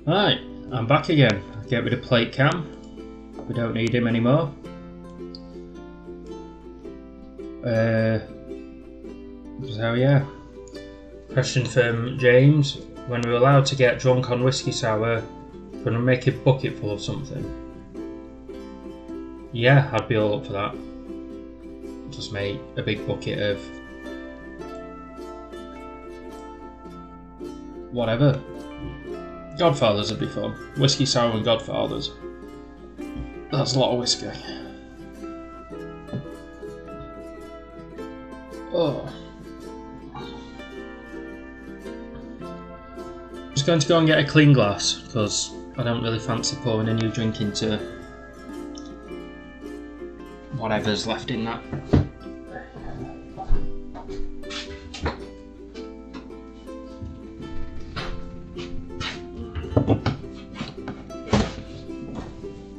Right, I'm back again. Get rid of plate cam. We don't need him anymore. So yeah. Question from James. When we're allowed to get drunk on whiskey sour, can we make a bucket full of something? Yeah, I'd be all up for that. Just make a big bucket of whatever. Godfathers would be fun. Whiskey sour and Godfathers. That's a lot of whiskey. Oh. I'm just going to go and get a clean glass because I don't really fancy pouring a new drink into whatever's left in that.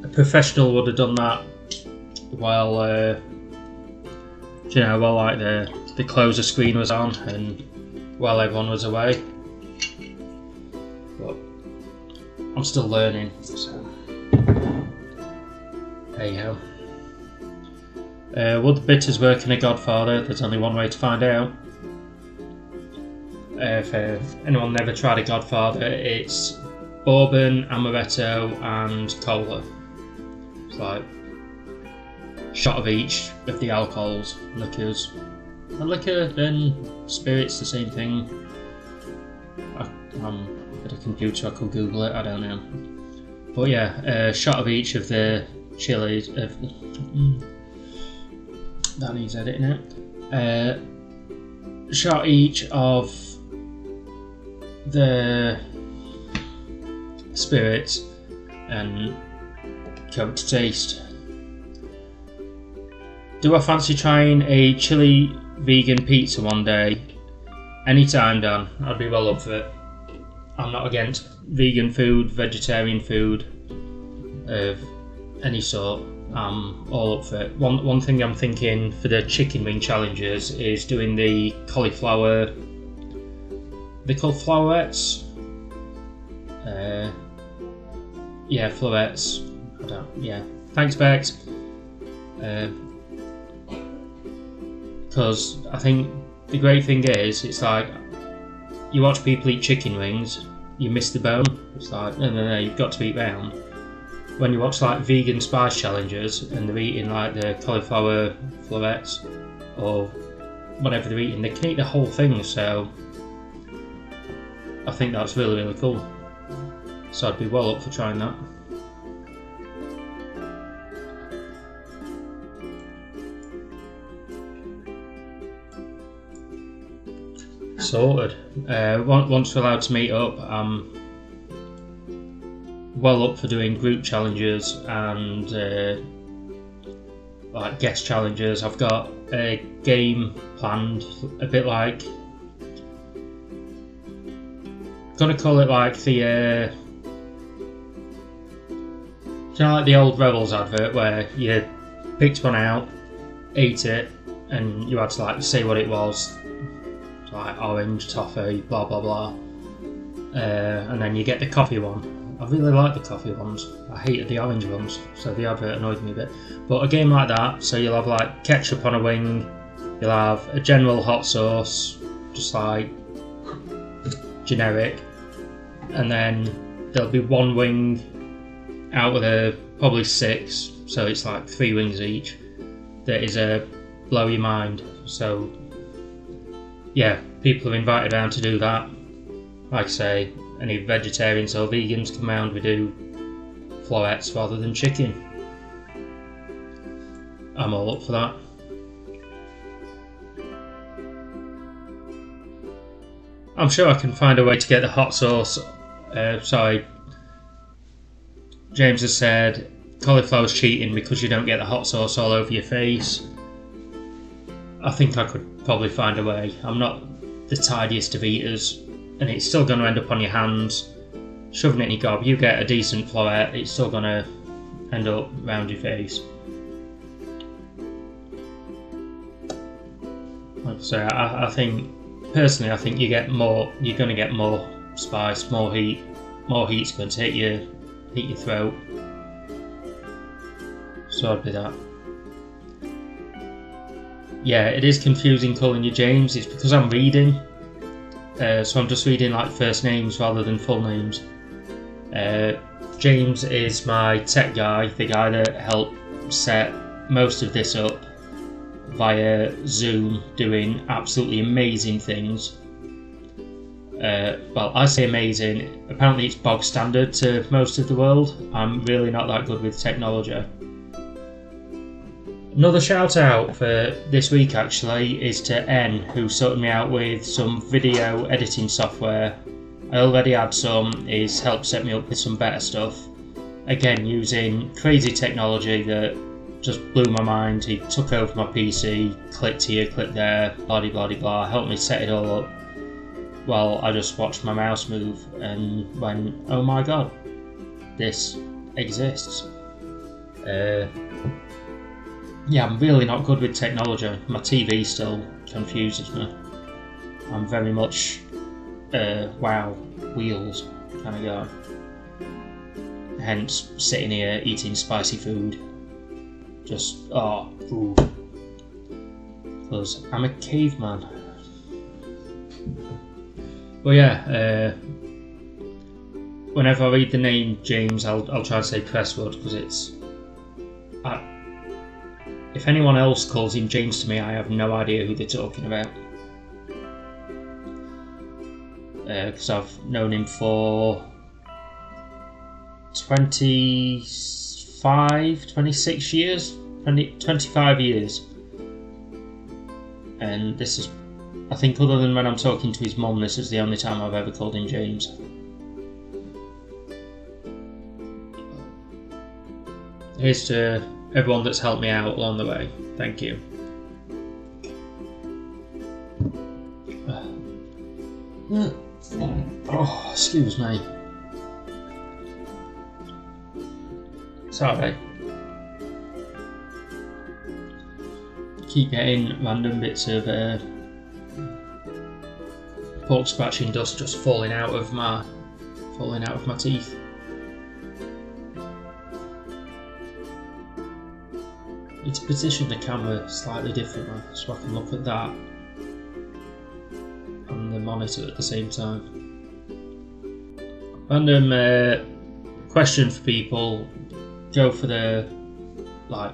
A professional would have done that while while like the closer screen was on and while everyone was away. But I'm still learning, so hey ho. Would the bitters work in a Godfather? There's only one way to find out. If anyone never tried a Godfather, it's bourbon, amaretto and cola. It's like a shot of each of the alcohols, liquors. And liquor, then spirits, the same thing. I'm at a computer, I could Google it, I don't know. But yeah, a shot of each of the chilies. That needs editing out. Shot each of the spirits and Coke to taste. Do I fancy trying a chili vegan pizza one day? Anytime, Dan. I'd be well up for it. I'm not against vegan food, vegetarian food of any sort. I'm all up for it. One thing I'm thinking for the chicken wing challenges is doing the cauliflower. They're called florettes. Yeah, florettes. Thanks, Bex. Because I think the great thing is, it's like you watch people eat chicken wings, you miss the bone. It's like no, you've got to eat round. When you watch like vegan spice challenges and they're eating like the cauliflower florets or whatever they're eating, they can eat the whole thing. So I think that's really, really cool. So I'd be well up for trying that. Sorted. Once we're allowed to meet up, I'm well up for doing group challenges and like guest challenges. I've got a game planned, a bit like, gonna call it like the like the old Rebels advert where you picked one out, ate it, and you had to like say what it was. Like orange, toffee, blah blah blah, and then you get the coffee one. I really like the coffee ones. I hated the orange ones, so the advert annoyed me a bit. But a game like that, so you'll have like ketchup on a wing, you'll have a general hot sauce, just like generic, and then there'll be one wing out of the probably 6, so it's like 3 wings each. That is a blow your mind. So yeah, people are invited around to do that. Like I say, any vegetarians or vegans come round, we do florets rather than chicken. I'm all up for that. I'm sure I can find a way to get the hot sauce. James has said cauliflower's cheating because you don't get the hot sauce all over your face. I think I could probably find a way. I'm not the tidiest of eaters, and it's still going to end up on your hands. Shoving it in your gob, you get a decent floret, it's still going to end up around your face. Like I say, I think personally, I think you're going to get more spice, more heat more heat's going to hit your throat. So I'd be that. Yeah, it is confusing calling you James. It's because I'm reading, so I'm just reading like first names rather than full names. James is my tech guy, the guy that helped set most of this up via Zoom, doing absolutely amazing things. Well, I say amazing. Apparently it's bog standard to most of the world. I'm really not that good with technology. Another shout out for this week actually is to N, who sorted me out with some video editing software. I already had some, he's helped set me up with some better stuff. Again, using crazy technology that just blew my mind. He took over my PC, clicked here, clicked there, blah blah blah blah, helped me set it all up. Well, I just watched my mouse move and went, oh my god, this exists. Yeah, I'm really not good with technology. My TV still confuses me. I'm very much wow, wheels kind of guy. Hence, sitting here eating spicy food. Just, food. Because I'm a caveman. Well, yeah, whenever I read the name James, I'll try and say Crestwood, because it's... if anyone else calls him James to me, I have no idea who they're talking about. Because I've known him for 26 years, 25 years. And this is, I think other than when I'm talking to his mum, this is the only time I've ever called him James. Here's to everyone that's helped me out along the way. Thank you. Oh, excuse me. Sorry. Keep getting random bits of pork scratching dust just falling out of my teeth. Need to position the camera slightly differently so I can look at that and the monitor at the same time. Random question for people. Go for the, like,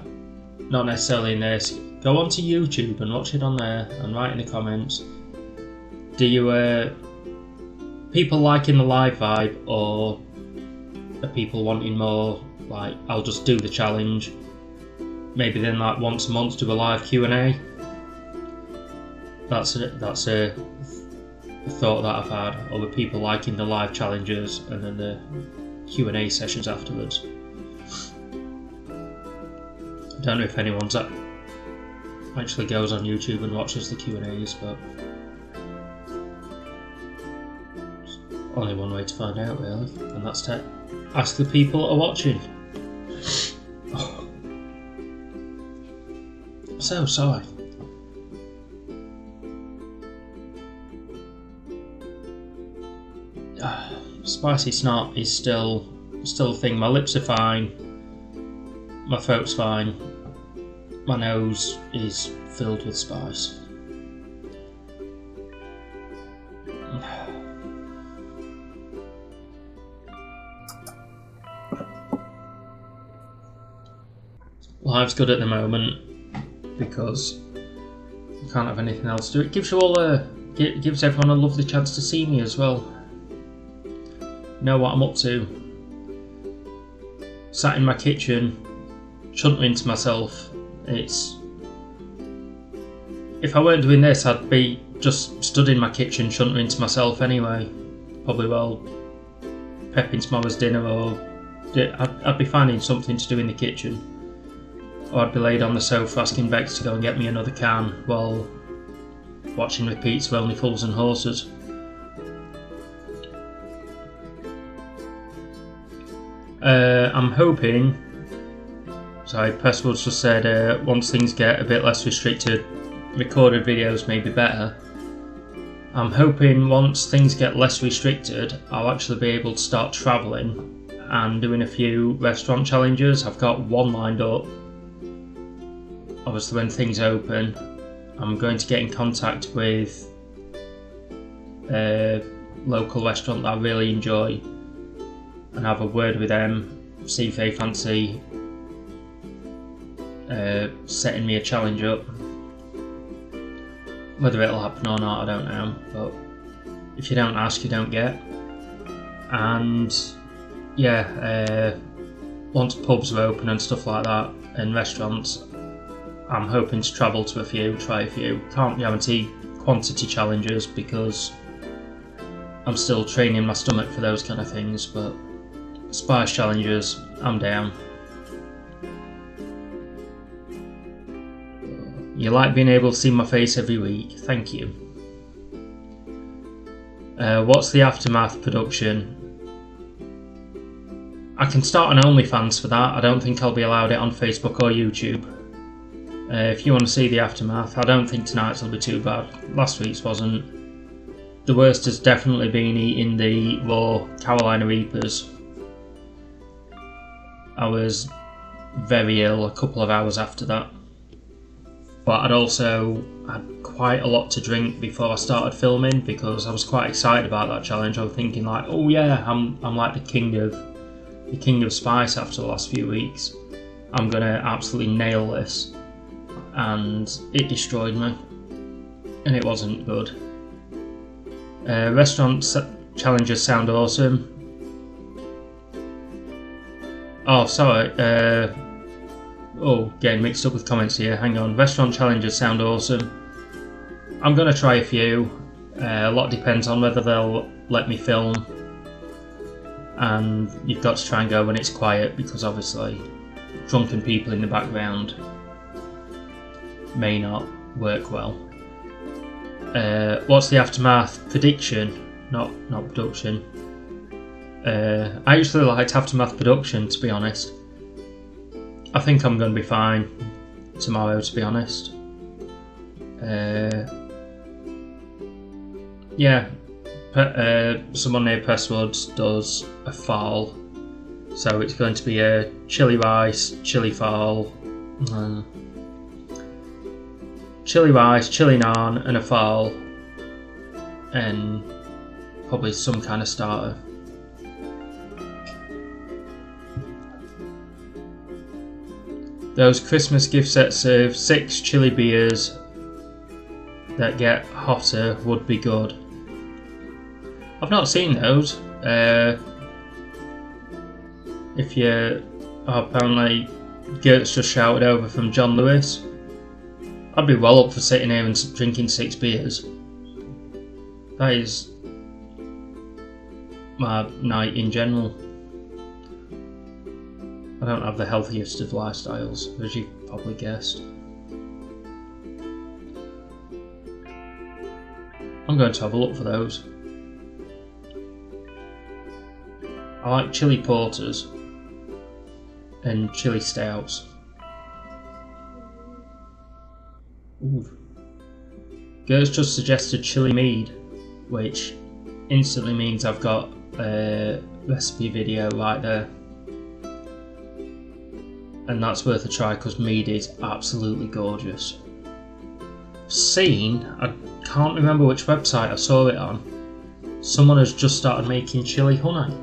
not necessarily in this. Go onto YouTube and watch it on there and write in the comments. Do you people liking the live vibe, or are people wanting more like I'll just do the challenge? Maybe then like once a month do a live Q&A. That's a thought that I've had. Or the people liking the live challenges and then the Q&A sessions afterwards. I don't know if anyone's actually goes on YouTube and watches the Q&As, but there's only one way to find out really, and that's to ask the people that are watching. Oh. So sorry. Spicy snot is still a thing. My lips are fine. My throat's fine. My nose is filled with spice. Life's good at the moment because you can't have anything else to do. It gives you all gives everyone a lovely chance to see me as well. Know what I'm up to. Sat in my kitchen, chuntering to myself. If I weren't doing this, I'd be just stood in my kitchen chuntering to myself anyway. Probably prepping tomorrow's dinner, or I'd be finding something to do in the kitchen. Or I'd be laid on the sofa asking Bex to go and get me another can while watching repeats of Only Fools and Horses. I'm hoping, sorry, Presswood's just said once things get a bit less restricted, recorded videos may be better. I'm hoping once things get less restricted, I'll actually be able to start travelling and doing a few restaurant challenges. I've got one lined up. Obviously, when things open, I'm going to get in contact with a local restaurant that I really enjoy and have a word with them, see if they fancy setting me a challenge up. Whether it'll happen or not, I don't know, but if you don't ask, you don't get. And yeah, once pubs are open and stuff like that, and restaurants, I'm hoping to travel to a few, try a few. Can't guarantee quantity challenges because I'm still training my stomach for those kind of things, but spice challenges, I'm down. You like being able to see my face every week, thank you. What's the aftermath production? I can start an OnlyFans for that. I don't think I'll be allowed it on Facebook or YouTube. If you want to see the aftermath, I don't think tonight's will be too bad. Last week's wasn't. The worst has definitely been eating the raw Carolina Reapers. I was very ill a couple of hours after that. But I'd also had quite a lot to drink before I started filming because I was quite excited about that challenge. I was thinking like, oh yeah, I'm like the king of spice after the last few weeks. I'm gonna absolutely nail this, and it destroyed me, and it wasn't good. Restaurant challenges sound awesome. Oh, sorry. Getting mixed up with comments here. Hang on. Restaurant challenges sound awesome. I'm going to try a few. A lot depends on whether they'll let me film. And you've got to try and go when it's quiet because obviously drunken people in the background may not work well. What's the aftermath prediction? Not production. I actually liked aftermath production, to be honest. I think I'm going to be fine tomorrow, to be honest. Someone near Presswood does a fall, so it's going to be a chili rice, chili fall, chili rice, chili naan, and a fall, and probably some kind of starter. Those Christmas gift sets serve 6 chili beers that get hotter would be good. I've not seen those. Apparently Gert's just shouted over from John Lewis. I'd be well up for sitting here and drinking 6 beers. That is my night in general. I don't have the healthiest of lifestyles, as you've probably guessed. I'm going to have a look for those. I like chili porters and chili stouts. Ooh. Gert's just suggested chili mead, which instantly means I've got a recipe video right there. And that's worth a try because mead is absolutely gorgeous. I can't remember which website I saw it on. Someone has just started making chili honey.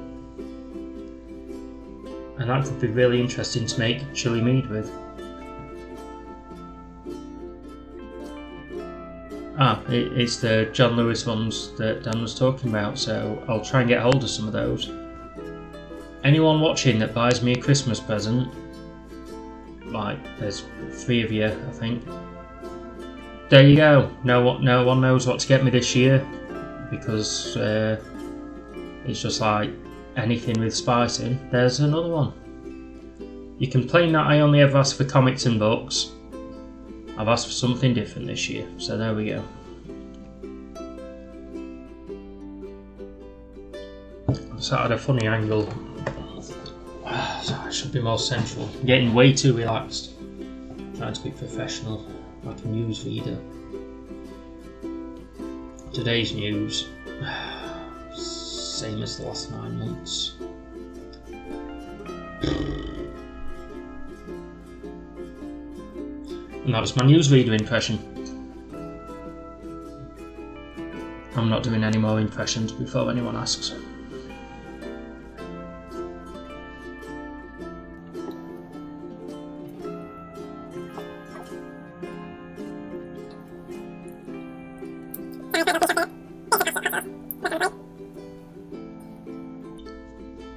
And that could be really interesting to make chili mead with. It's the John Lewis ones that Dan was talking about, so I'll try and get hold of some of those. Anyone watching that buys me a Christmas present, like there's 3 of you I think, there you go. No one knows what to get me this year because it's just like anything with spice in. There's another one. You complain that I only ever ask for comics and books. I've asked for something different this year, so there we go. So I had a funny angle. I should be more central. I'm getting way too relaxed. Trying to be professional, like a newsreader. today's news, same as the last 9 months. And that was my newsreader impression. I'm not doing any more impressions before anyone asks.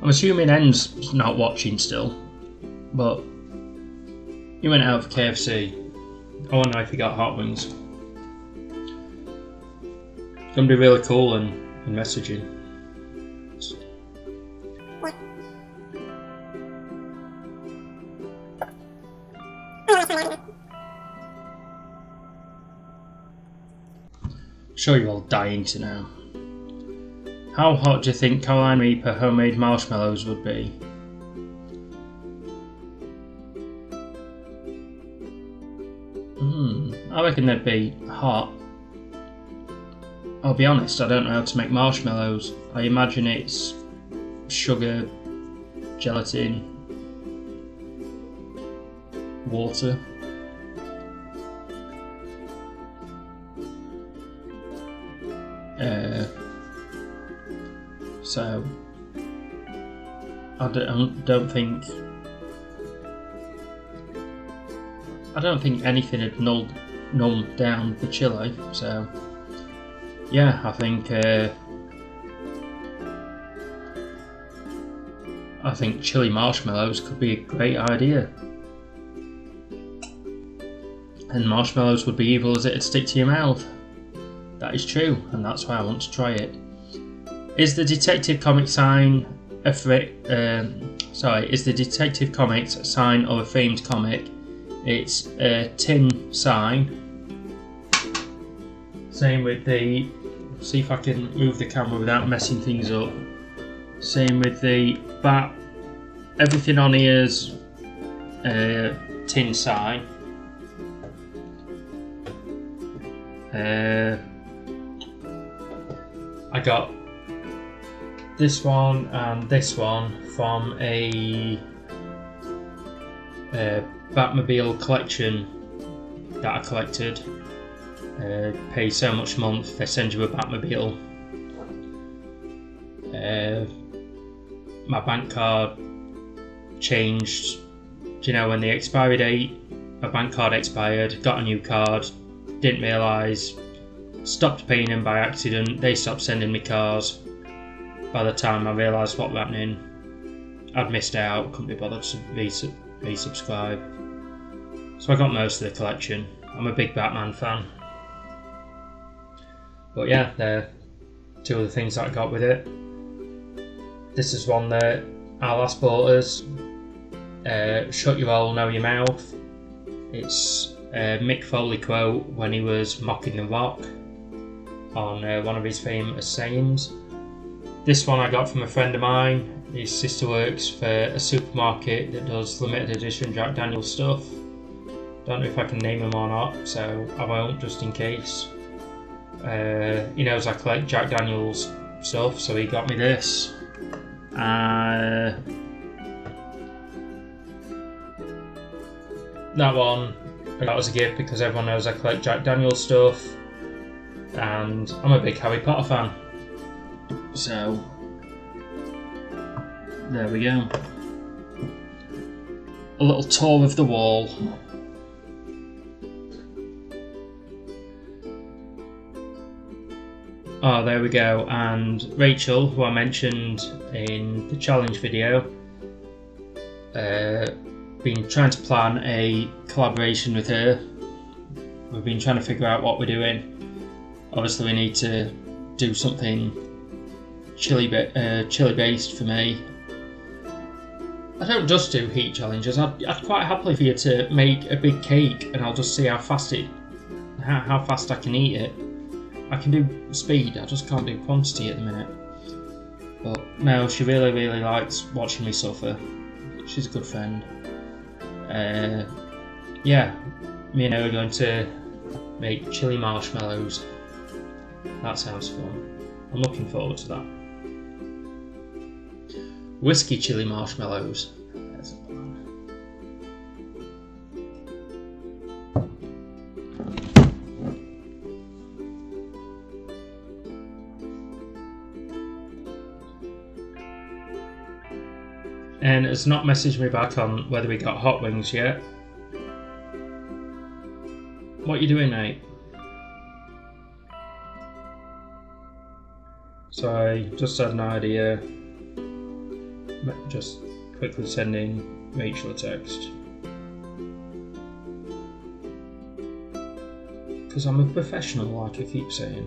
I'm assuming N's not watching still, but he went out for KFC. I wonder if he got hot wings. It's going to be really cool in messaging. Sure you're all dying to know. How hot do you think Carolina Reaper homemade marshmallows would be? I reckon they'd be hot. I'll be honest, I don't know how to make marshmallows. I imagine it's sugar, gelatin, water. So I don't think anything had nulled down the chili. So yeah, I think chili marshmallows could be a great idea. And marshmallows would be evil as it'd stick to your mouth. That is true, and that's why I want to try it. Is the Detective Comics sign is the Detective Comics sign of a themed comic? It's a tin sign. Same with the. See if I can move the camera without messing things up. Same with the bat. Everything on here's tin sign. I got this one and this one from a Batmobile collection that I collected. Pay so much a month, they send you a Batmobile. My bank card changed. Do you know when the expiry date? My bank card expired, got a new card, didn't realise, stopped paying them by accident, they stopped sending me cards. By the time I realised what was happening, I'd missed out, couldn't be bothered to resubscribe. So I got most of the collection. I'm a big Batman fan. But yeah, they're two of the things that I got with it. This is one that our last bought us. Shut Your Hole, Know Your Mouth. It's a Mick Foley quote when he was mocking The Rock on one of his famous sayings. This one I got from a friend of mine. His sister works for a supermarket that does limited edition Jack Daniel's stuff. Don't know if I can name him or not, so I won't just in case. He knows I collect Jack Daniel's stuff, so he got me this. That one I got as a gift because everyone knows I collect Jack Daniel's stuff, and I'm a big Harry Potter fan. So there we go. A little tour of the wall. Oh, there we go. And Rachel, who I mentioned in the challenge video, been trying to plan a collaboration with her. We've been trying to figure out what we're doing. Obviously, we need to do something chili based for me. I don't just do heat challenges. I'd quite happily for you to make a big cake, and I'll just see how fast I can eat it. I can do speed, I just can't do quantity at the minute. But no, she really, really likes watching me suffer. She's a good friend. Yeah, me and her are going to make chili marshmallows. That sounds fun. I'm looking forward to that. Whiskey chili marshmallows. There's a plan. And has not messaged me back on whether we got hot wings yet. What you doing, mate? Sorry, just had an idea. Just quickly sending Rachel a text. Because I'm a professional, like I keep saying.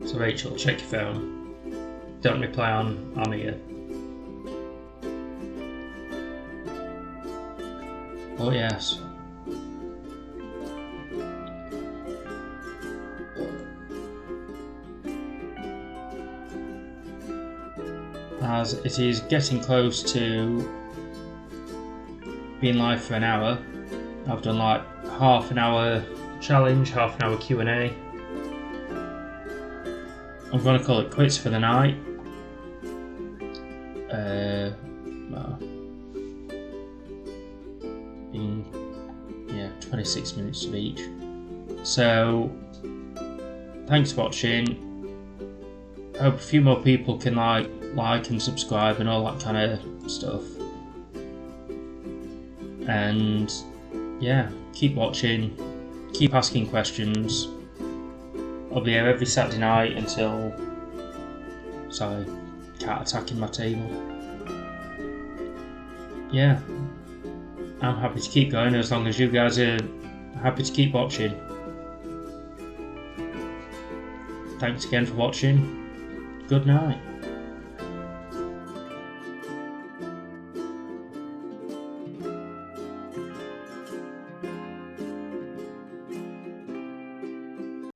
So Rachel, check your phone. Don't reply on here. Oh yes. As it is getting close to being live for an hour, I've done like half an hour challenge, half an hour Q&A. I'm going to call it quits for the night. Well, in 26 minutes of each. So, thanks for watching. I hope a few more people can like and subscribe and all that kind of stuff. And yeah, keep watching, keep asking questions. I'll be here every Saturday night until... Sorry, cat attacking my table. Yeah, I'm happy to keep going as long as you guys are happy to keep watching. Thanks again for watching. Good night.